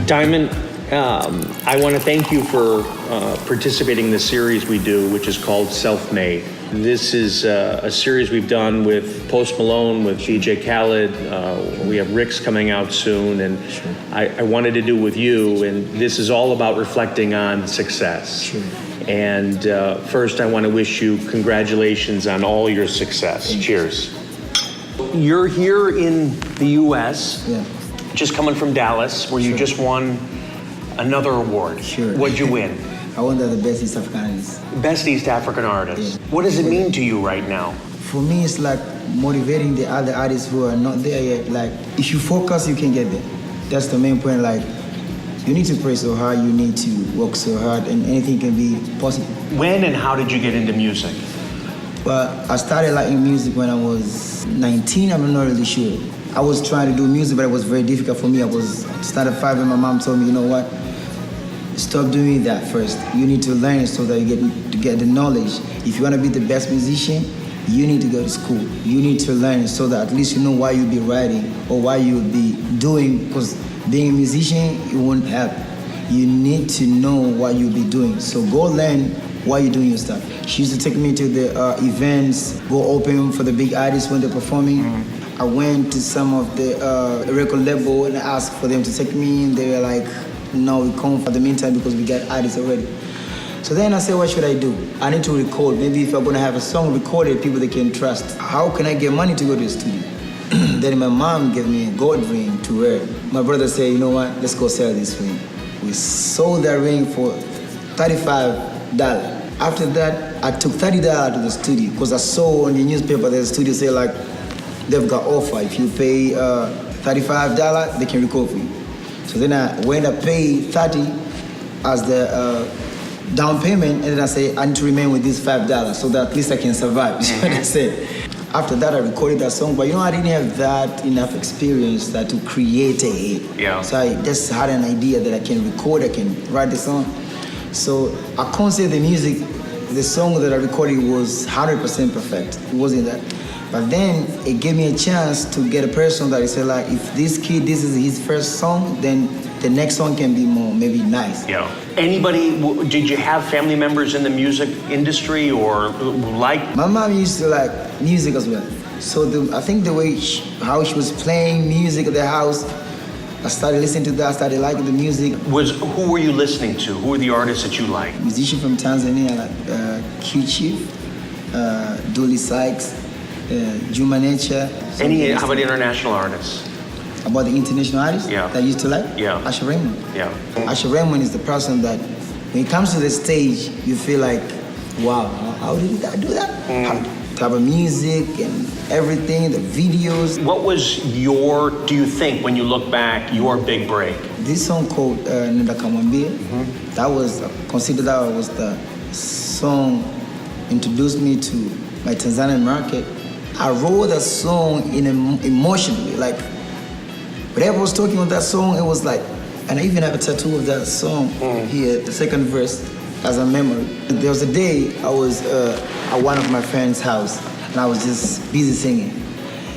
Diamond, I want to thank you for participating in the series we do, which is called Self-Made. This is a series we've done with Post Malone, with DJ Khaled. We have Rick's coming out soon, and sure. I wanted to do with you, and this is all about reflecting on success. Sure. And first, I want to wish you congratulations on all your success. Cheers. You're here in the U.S., just coming from Dallas, where you just won another award. Sure. What'd you win? I won the Best East African Artist. Best East African Artist. What does it mean to you right now? For me, it's like motivating the other artists who are not there yet. Like, if you focus, you can get there. That's the main point. Like, you need to pray so hard, you need to work so hard, and anything can be possible. When and how did you get into music? Well, I started liking music when I was 19, I'm not really sure. I was trying to do music, but it was very difficult for me. I started 5 and my mom told me, you know what? Stop doing that first. You need to learn it so that you get the knowledge. If you want to be the best musician, you need to go to school. You need to learn it so that at least you know why you'll be writing or why you'll be doing, because being a musician, it won't help. You need to know what you'll be doing. So go learn why you're doing your stuff. She used to take me to the events, go open for the big artists when they're performing. I went to some of the record label and asked for them to take me in. They were like, no, we come for the meantime because we got artists already. So then I said, what should I do? I need to record. Maybe if I'm gonna have a song recorded, people they can trust. How can I get money to go to the studio? Then my mom gave me a gold ring to wear. My brother said, you know what, let's go sell this ring. We sold that ring for $35. After that, I took $30 to the studio because I saw on the newspaper that the studio say like, they've got offer. If you pay $35, they can record for you. So then I went and paid $30 as the down payment, and then I say I need to remain with this $5 so that at least I can survive. You know what I said? After that, I recorded that song, but I didn't have that enough experience to create a hit. Yeah. So I just had an idea that I can record, I can write the song. So I can't say the song that I recorded was 100% perfect. It wasn't that. But then it gave me a chance to get a person that said like, if this kid, this is his first song, then the next song can be more, maybe nice. Yeah. Did you have family members in the music industry or like? My mom used to like music as well. So I think the way how she was playing music at the house, I started listening to that, I started liking the music. Who were you listening to? Who were the artists that you liked? Musician from Tanzania, like Q-Chief, Dolly Sykes, Juma Nature. How about international artists? About the international artists that I used to like? Yeah. Asher Raymond. Yeah. Asher Raymond is the person that, when it comes to the stage, you feel like, wow, how did that do that? Type of music and everything, the videos. What was do you think, when you look back, your big break? This song called Nenda Kamwambie, that was considered that was the song introduced me to my Tanzanian market. I wrote that song emotionally, like whatever I was talking about that song, it was like, and I even have a tattoo of that song here, the second verse, as a memory. There was a day I was at one of my friend's house, and I was just busy singing.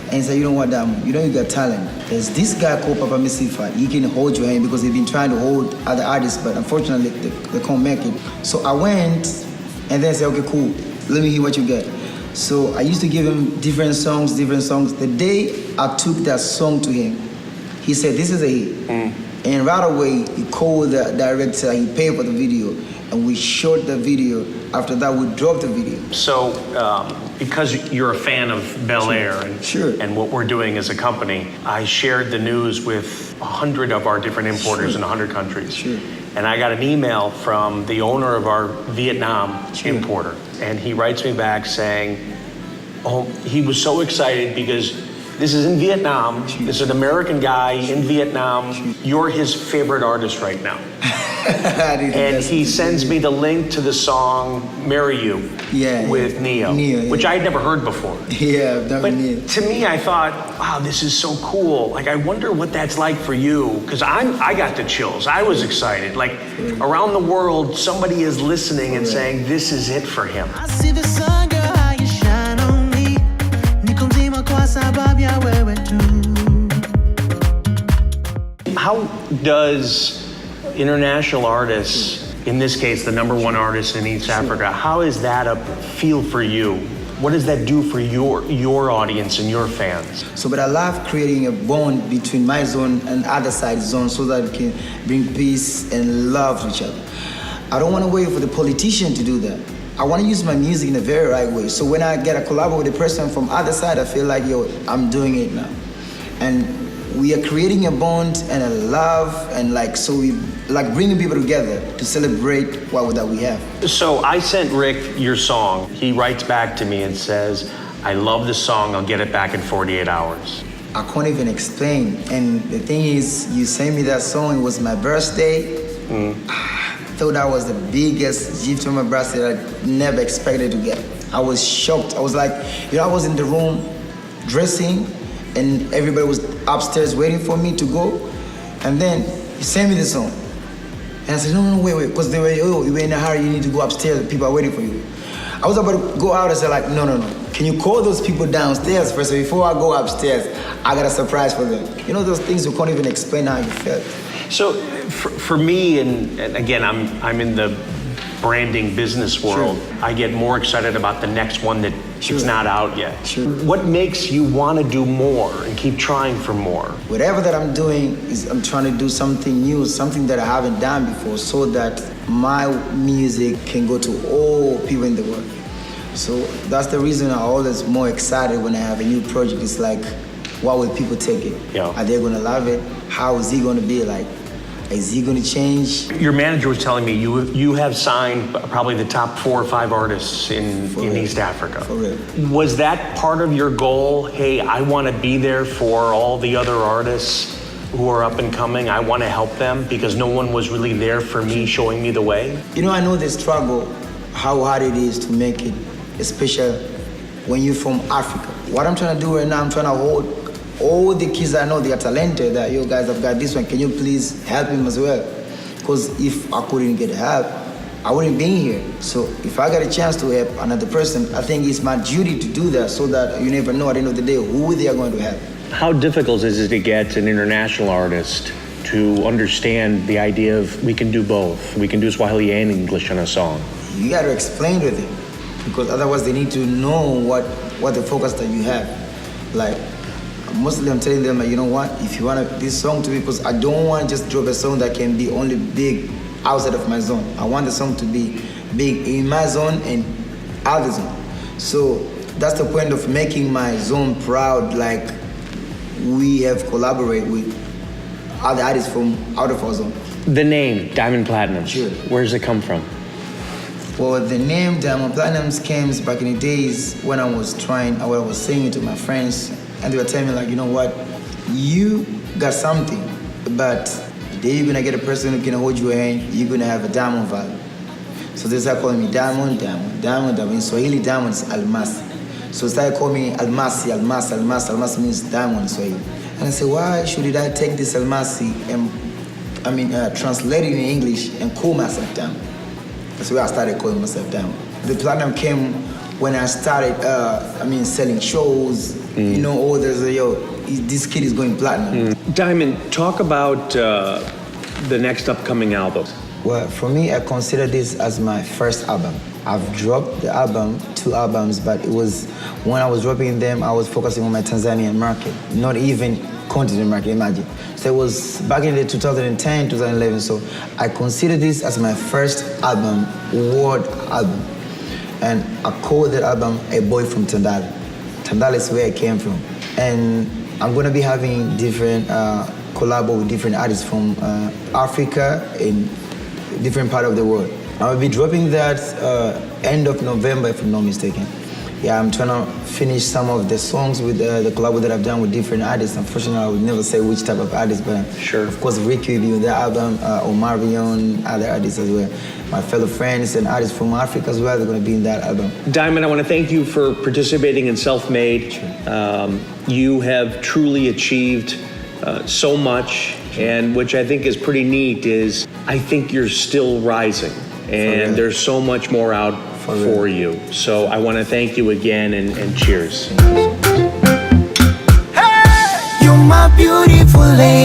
And he said, you know what, you know you got talent. There's this guy called Papa Misifa. He can hold your hand because he's been trying to hold other artists, but unfortunately they can't make it. So I went and then said, okay, cool, let me hear what you got. So I used to give him different songs. The day I took that song to him, he said, this is a hit. And right away, he called the director, he paid for the video, and we shot the video. After that, we dropped the video. So, because you're a fan of Belaire and what we're doing as a company, I shared the news with 100 of our different importers in 100 countries. And I got an email from the owner of our Vietnam importer, and he writes me back saying, oh, he was so excited because this is in Vietnam. This is an American guy in Vietnam. You're his favorite artist right now. And he sends me the link to the song "Marry You" with Neo, which I had never heard before. Yeah, I've But done Neo. to me, I thought, wow, this is so cool. Like, I wonder what that's like for you, because I got the chills. I was excited. Like, around the world, somebody is listening and saying, this is it for him. I see the sun, girl, how you shine on me. Nikonzima kwa sababu ya wewe tu. How does international artists, in this case, the #1 artist in East Africa, how is that a feel for you? What does that do for your audience and your fans? So, but I love creating a bond between my zone and other side zone so that we can bring peace and love to each other. I don't want to wait for the politician to do that. I want to use my music in a very right way. So when I get a collab with a person from other side, I feel like, yo, I'm doing it now. And we are creating a bond and a love, and like, so we like bringing people together to celebrate what that we have. So I sent Rick your song. He writes back to me and says, I love the song, I'll get it back in 48 hours. I can't even explain. And the thing is, you sent me that song, it was my birthday. I thought that was the biggest gift from my birthday that I never expected to get. I was shocked. I was like, I was in the room dressing, and everybody was upstairs waiting for me to go. And then he sent me the song. And I said, no, wait, because they were, you were in a hurry, you need to go upstairs, people are waiting for you. I was about to go out and say like, no. Can you call those people downstairs first? So before I go upstairs, I got a surprise for them. Those things you can't even explain how you felt. So for me, and again, I'm in the branding business world, I get more excited about the next one that it's not out yet. What makes you want to do more and keep trying for more? Whatever that I'm doing is I'm trying to do something new, something that I haven't done before, so that my music can go to all people in the world. So that's the reason I'm always more excited when I have a new project. It's like, what will people take it? Yeah. Are they gonna love it? How is he gonna be like? Is he gonna change? Your manager was telling me you have signed probably the top 4 or 5 artists in East Africa. For real. Was that part of your goal? Hey, I want to be there for all the other artists who are up and coming. I want to help them because no one was really there for me, showing me the way. I know the struggle, how hard it is to make it, especially when you're from Africa. What I'm trying to do right now, I'm trying to hold all the kids I know, they are talented, that you guys have got this one, can you please help him as well? Because if I couldn't get help, I wouldn't be here. So if I got a chance to help another person, I think it's my duty to do that so that you never know at the end of the day who they are going to help. How difficult is it to get an international artist to understand the idea of we can do both? We can do Swahili and English on a song. You got to explain to them, because otherwise they need to know what the focus that you have. Like, mostly I'm telling them, like, you know what, if you want this song to be, because I don't want to just drop a song that can be only big outside of my zone. I want the song to be big in my zone and other zone. So that's the point of making my zone proud, like we have collaborated with other artists from out of our zone. The name, Diamond Platnumz, Sure. Where does it come from? Well, the name Diamond Platnumz came back in the days when I was singing to my friends, and they were telling me, like, you know what, you got something, but the day you're gonna get a person who can hold your hand, you're gonna have a diamond value. So they started calling me Diamond. In Swahili, diamond is almasi. So they started calling me almasi. Almasi means diamond in Swahili. And I said, why should I take this almasi and translate it in English and call myself Diamond? That's where I started calling myself Diamond. The platinum came when I started, selling shows. All there's this kid is going platinum. Diamond, talk about the next upcoming album. Well, for me, I consider this as my first album. I've dropped the album, 2 albums, but it was, when I was dropping them, I was focusing on my Tanzanian market, not even continent market, imagine. So it was back in the 2010, 2011, so I consider this as my first album, world album. And I called that album A Boy from Tandale. Tandale is where I came from. And I'm gonna be having different collab with different artists from Africa and different part of the world. I'll be dropping that end of November, if I'm not mistaken. Yeah, I'm trying to finish some of the songs with the collab that I've done with different artists. Unfortunately, I would never say which type of artist, but Sure. of course, Ricky will be on the album, Omarion, other artists as well. My fellow friends and artists from Africa as well, they're going to be in that album. Diamond, I want to thank you for participating in Self-Made. You have truly achieved so much, and which I think is pretty neat is I think you're still rising, and there's so much more out for you. So I want to thank you again, and cheers. You're my beautiful lady.